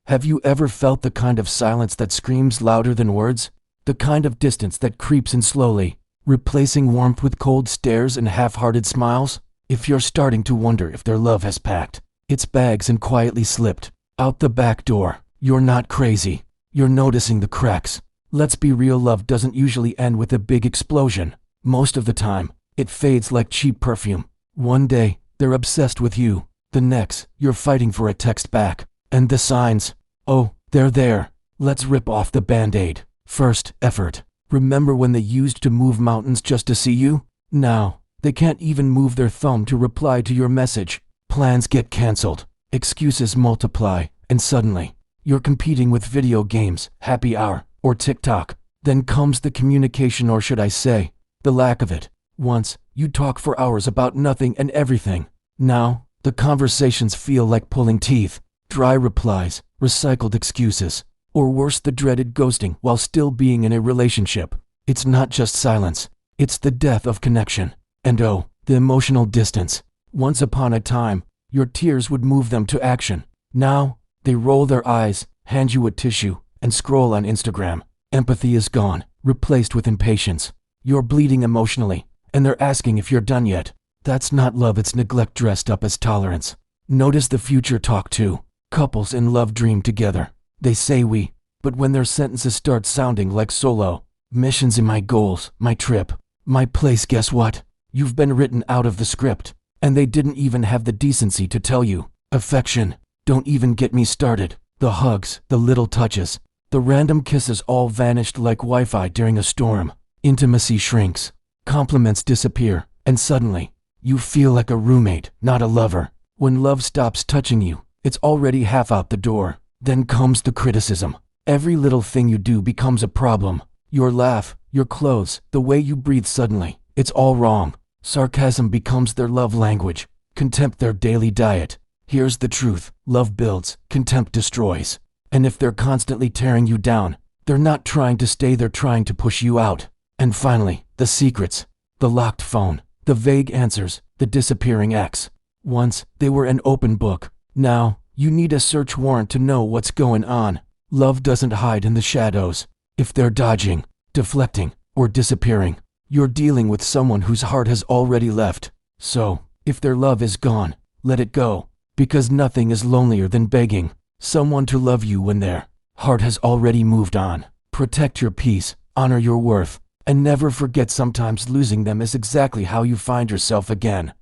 Have you ever felt the kind of silence that screams louder than words? The kind of distance that creeps in slowly, replacing warmth with cold stares and half-hearted smiles? If you're starting to wonder if their love has packed its bags and quietly slipped out the back door, you're not crazy. You're noticing the cracks. Let's be real, love doesn't usually end with a big explosion. Most of the time, it fades like cheap perfume. One day, they're obsessed with you. The next, you're fighting for a text back. And the signs, oh, they're there. Let's rip off the band-aid. First, effort. Remember when they used to move mountains just to see you? Now, they can't even move their thumb to reply to your message. Plans get cancelled. Excuses multiply. And suddenly, you're competing with video games, happy hour, or TikTok. Then comes the communication, or should I say, the lack of it. Once, you'd talk for hours about nothing and everything. Now, the conversations feel like pulling teeth. Dry replies, recycled excuses, or worse, the dreaded ghosting while still being in a relationship. It's not just silence, it's the death of connection. And oh, the emotional distance. Once upon a time, your tears would move them to action. Now, they roll their eyes, hand you a tissue, and scroll on Instagram. Empathy is gone, replaced with impatience. You're bleeding emotionally, and they're asking if you're done yet. That's not love, it's neglect dressed up as tolerance. Notice the future talk too. Couples in love dream together. They say we, but when their sentences start sounding like solo missions in my goals, my trip, my place, guess what? You've been written out of the script, and they didn't even have the decency to tell you. Affection, don't even get me started. The hugs, the little touches, the random kisses all vanished like Wi-Fi during a storm. Intimacy shrinks, compliments disappear, and suddenly, you feel like a roommate, not a lover. When love stops touching you, it's already half out the door. Then comes the criticism. Every little thing you do becomes a problem. Your laugh, your clothes, the way you breathe suddenly, it's all wrong. Sarcasm becomes their love language, contempt their daily diet. Here's the truth, love builds, contempt destroys. And if they're constantly tearing you down, they're not trying to stay, they're trying to push you out. And finally, the secrets, the locked phone, the vague answers, the disappearing ex. Once, they were an open book. Now, you need a search warrant to know what's going on. Love doesn't hide in the shadows. If they're dodging, deflecting, or disappearing, you're dealing with someone whose heart has already left. So, if their love is gone, let it go. Because nothing is lonelier than begging someone to love you when their heart has already moved on. Protect your peace, honor your worth, and never forget sometimes losing them is exactly how you find yourself again.